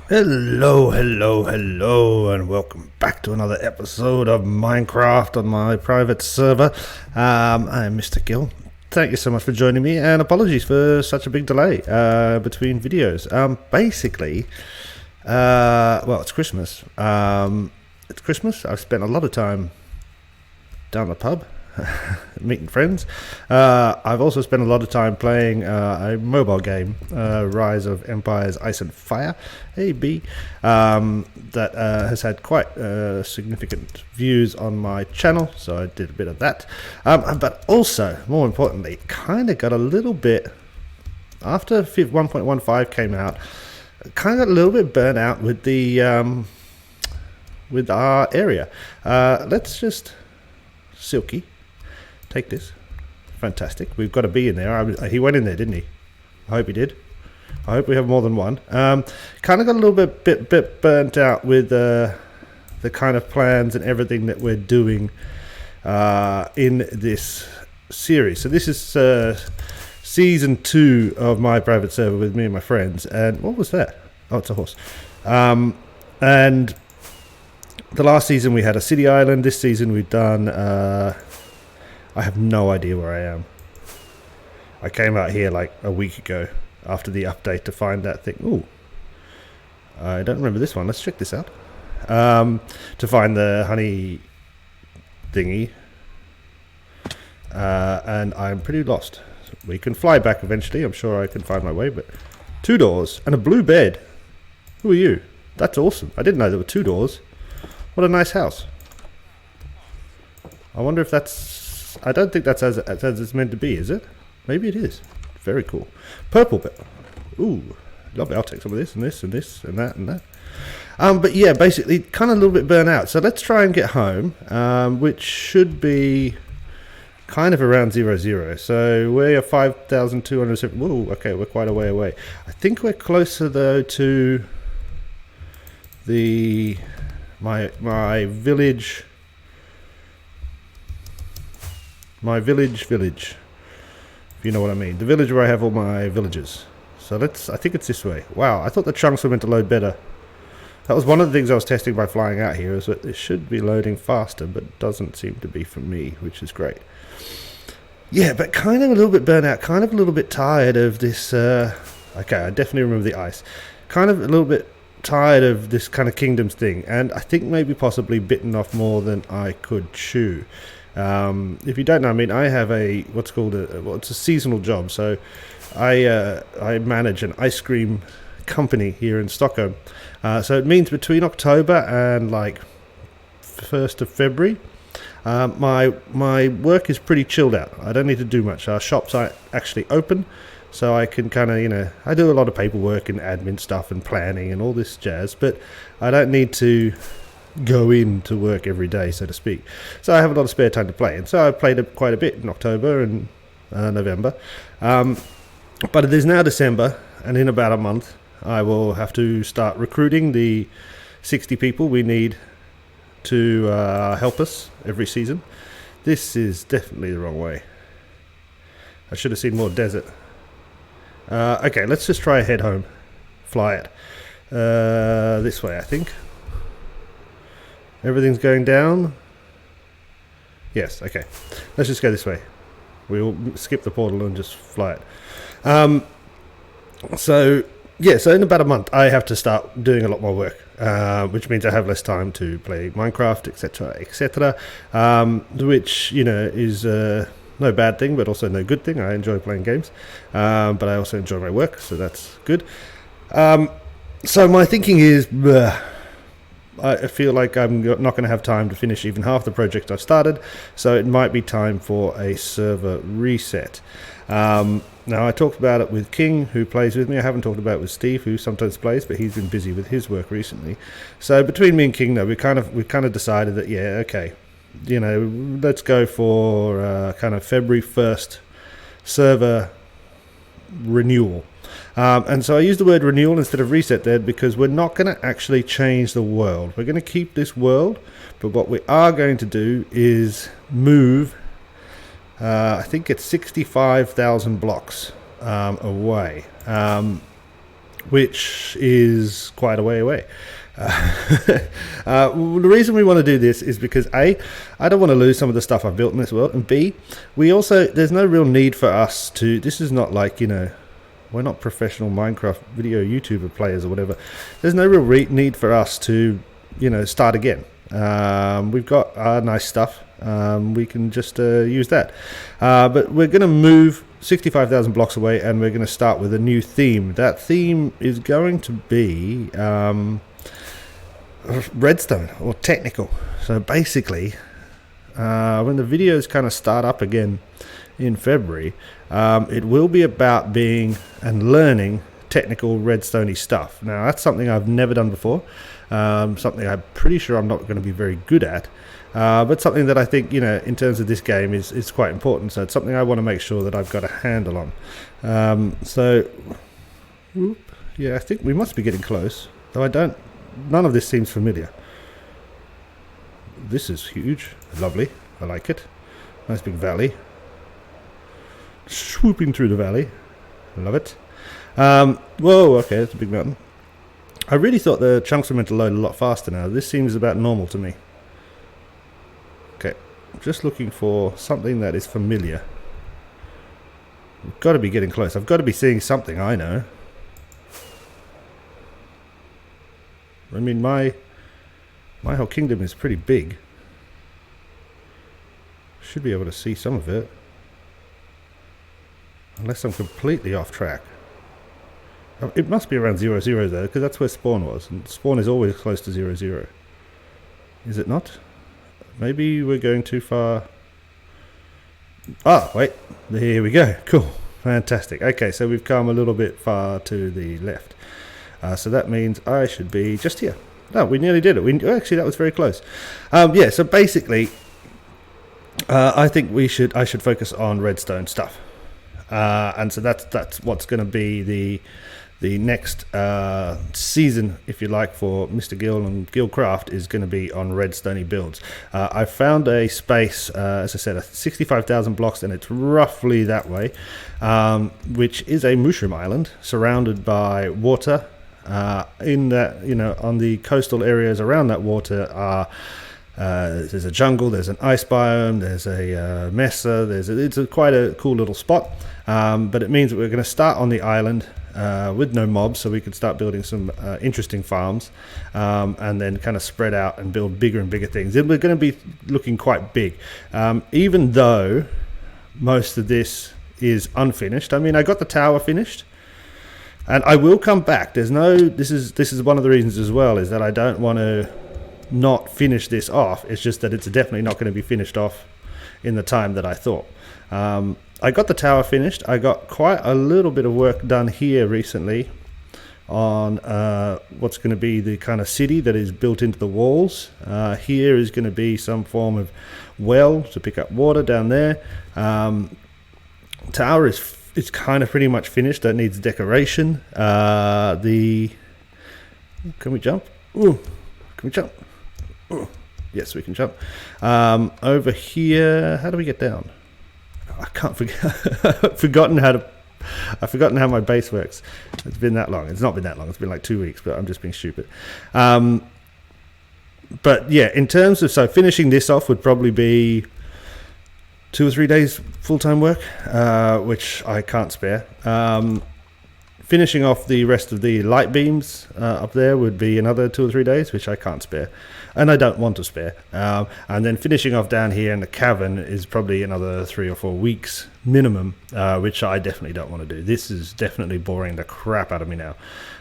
Hello, and welcome back to another episode of Minecraft on my private server. I'm Mr. Gill. Thank you so much for joining me, and apologies for such a big delay between videos. It's Christmas. It's Christmas. I've spent a lot of time down the pub meeting friends. I've also spent a lot of time playing a mobile game, Rise of Empires Ice and Fire, AB, that has had quite significant views on my channel, so I did a bit of that. But also, more importantly, kind of got a little bit, after 1.15 came out, kind of got a little bit burnt out with the with our area. Let's just Silky take this. Fantastic. We've got a bee in there. He went in there, didn't he? I hope he did. I hope we have more than one. Kind of got a little bit burnt out with the kind of plans and everything that we're doing in this series. So this is season 2 of my private server with me and my friends. And what was that? Oh, it's a horse. And the last season we had a city island. This season we've done... I have no idea where I am. I came out here like a week ago after the update to find that thing. Ooh. I don't remember this one. Let's check this out. To find the honey thingy. And I'm pretty lost. We can fly back eventually. I'm sure I can find my way. But 2 doors and a blue bed. Who are you? That's awesome. I didn't know there were 2 doors. What a nice house. I wonder if that's... I don't think that's as it's meant to be, is it? Maybe it is. Very cool. Purple bit. Ooh, lovely. I'll take some of this and this and this and that and that. But yeah, basically, kind of a little bit burnt out. So let's try and get home, which should be kind of around 00. So we're 5,207. Whoa, okay, we're quite a way away. I think we're closer though to the my village. My village, if you know what I mean. The village where I have all my villagers. So I think it's this way. Wow, I thought the chunks were meant to load better. That was one of the things I was testing by flying out here, is that it should be loading faster, but it doesn't seem to be for me, which is great. Yeah, but kind of a little bit burnt out, kind of a little bit tired of this, okay, I definitely remember the ice. Kind of a little bit tired of this kind of kingdoms thing, and I think maybe possibly bitten off more than I could chew. If you don't know, I mean, I have it's a seasonal job. So I manage an ice cream company here in Stockholm. So it means between October and like 1st of February, my work is pretty chilled out. I don't need to do much. Our shops are actually open, so I can kind of, I do a lot of paperwork and admin stuff and planning and all this jazz, but I don't need to go in to work every day, so to speak. So I have a lot of spare time to play, and so I played quite a bit in October and November. But it is now December, and in about a month I will have to start recruiting the 60 people we need to help us every season. This is definitely the wrong way. I should have seen more desert. Okay, let's just try head home. Fly it. This way, I think. Everything's going down. Yes, okay. Let's just go this way. We'll skip the portal and just fly it. So in about a month, I have to start doing a lot more work, which means I have less time to play Minecraft, etc., which, is no bad thing, but also no good thing. I enjoy playing games, but I also enjoy my work, so that's good. So my thinking is... I feel like I'm not going to have time to finish even half the project I've started, so it might be time for a server reset. Now, I talked about it with King, who plays with me. I haven't talked about it with Steve, who sometimes plays, but he's been busy with his work recently. So between me and King, though, we kind of decided that, yeah, okay, let's go for kind of February 1st server renewal. And so I use the word renewal instead of reset there, because we're not going to actually change the world. We're going to keep this world, but what we are going to do is move, I think it's 65,000 blocks away. which is quite a way away. The reason we want to do this is because A, I don't want to lose some of the stuff I've built in this world, and B, there's no real need for us to, this is not like, we're not professional Minecraft video YouTuber players or whatever. There's no real need for us to, start again. We've got our nice stuff. We can just use that. But we're going to move 65,000 blocks away, and we're going to start with a new theme. That theme is going to be redstone, or technical. So basically, when the videos kind of start up again in February, it will be about being and learning technical redstoney stuff. Now, that's something I've never done before, something I'm pretty sure I'm not going to be very good at, but something that I think, in terms of this game is quite important. So it's something I want to make sure that I've got a handle on. Yeah, I think we must be getting close, though none of this seems familiar. This is huge, lovely, I like it. Nice big valley, swooping through the valley, love it. Whoa, okay, that's a big mountain. I really thought the chunks were meant to load a lot faster now. This seems about normal to me. Okay, I'm just looking for something that is familiar. We've got to be getting close. I've got to be seeing something I know. I mean, my whole kingdom is pretty big. Should be able to see some of it. Unless I'm completely off track. It must be around 0, 0 though, because that's where spawn was. And spawn is always close to 0, 0. Is it not? Maybe we're going too far. Ah, wait. Here we go. Cool. Fantastic. Okay, so we've come a little bit far to the left. So that means I should be just here. No, we nearly did it. Actually, that was very close. Yeah, so basically, I think I should focus on redstone stuff. And so that's what's going to be the next season, if you like, for Mr. Gill and GillCraft is going to be on redstone builds. I found a space, as I said, 65,000 blocks, and it's roughly that way, which is a mushroom island surrounded by water. In that, on the coastal areas around that water are there's a jungle, there's an ice biome, there's a mesa, it's quite a cool little spot, but it means that we're going to start on the island with no mobs, so we can start building some interesting farms, and then kind of spread out and build bigger and bigger things. We're going to be looking quite big, even though most of this is unfinished. I mean, I got the tower finished, and I will come back. This is one of the reasons as well, is that I don't want to not finish this off. It's just that it's definitely not going to be finished off in the time that I thought. I got the tower finished. I got quite a little bit of work done here recently on what's going to be the kind of city that is built into the walls. Here is going to be some form of well to pick up water down there. Tower is kind of pretty much finished. That needs decoration. Can we jump? Ooh, can we jump? Ooh. Yes, we can jump. Over here, how do we get down? I can't forget. I've forgotten how my base works. It's been that long. It's not been that long. It's been like 2 weeks, but I'm just being stupid. But yeah, in terms of finishing this off would probably be 2 or 3 days full-time work, which I can't spare. Finishing off the rest of the light beams up there would be another 2 or 3 days, which I can't spare, and I don't want to spare. And then finishing off down here in the cavern is probably another 3 or 4 weeks minimum, which I definitely don't want to do. This is definitely boring the crap out of me now.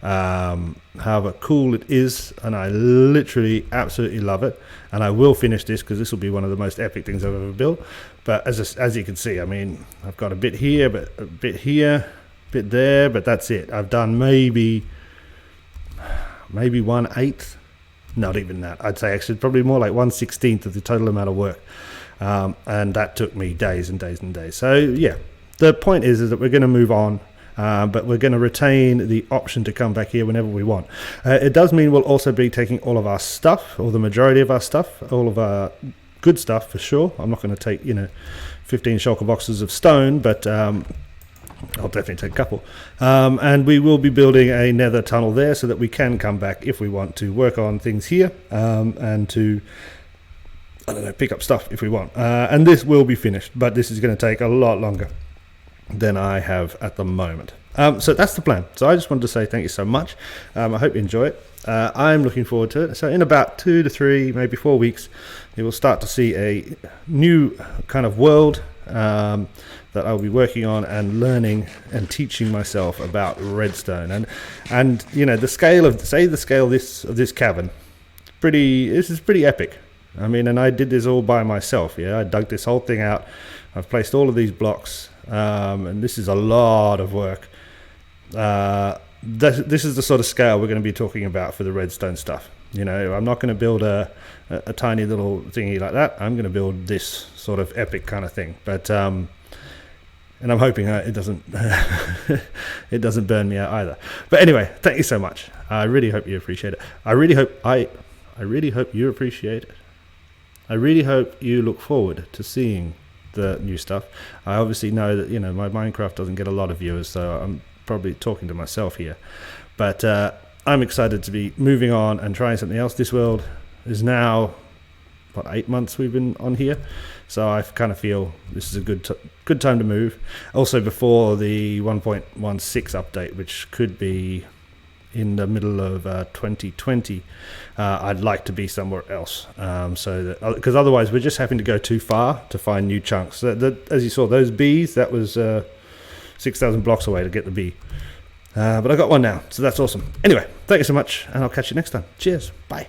However cool it is, and I literally absolutely love it, and I will finish this because this will be one of the most epic things I've ever built. But as you can see, I mean, I've got a bit here, but a bit here, bit there, but that's it. I've done maybe 1/8, not even that. I'd say actually probably more like 1/16 of the total amount of work, and that took me days and days and days. So yeah, the point is that we're going to move on, but we're going to retain the option to come back here whenever we want. It does mean we'll also be taking all of our stuff, or the majority of our stuff, all of our good stuff for sure. I'm not going to take 15 shulker boxes of stone, but I'll definitely take a couple. And we will be building a nether tunnel there so that we can come back if we want to work on things here, and to, I don't know, pick up stuff if we want. And this will be finished, but this is going to take a lot longer than I have at the moment. So that's the plan. So I just wanted to say thank you so much. I hope you enjoy it. I'm looking forward to it. So in about 2 to 3, maybe 4 weeks, you will start to see a new kind of world that I'll be working on and learning and teaching myself about redstone. And you know, the scale of, say, the scale of this cavern, this is pretty epic. I mean, and I did this all by myself. Yeah, I dug this whole thing out. I've placed all of these blocks, and this is a lot of work. This is the sort of scale we're going to be talking about for the redstone stuff. You know, I'm not going to build a tiny little thingy like that. I'm going to build this sort of epic kind of thing. But and I'm hoping it doesn't it doesn't burn me out either. But anyway, thank you so much. I really hope you appreciate it. I really hope you appreciate it. I really hope you look forward to seeing the new stuff. I obviously know that, you know, my Minecraft doesn't get a lot of viewers, so I'm probably talking to myself here. But I'm excited to be moving on and trying something else. This world is now, what, 8 months we've been on here, so I kind of feel this is a good time to move. Also before the 1.16 update, which could be in the middle of 2020, I'd like to be somewhere else, so that, because otherwise we're just having to go too far to find new chunks. As you saw, those bees, that was 6,000 blocks away to get the bee, but I got one now, so that's awesome. Anyway, thank you so much, and I'll catch you next time. Cheers, bye.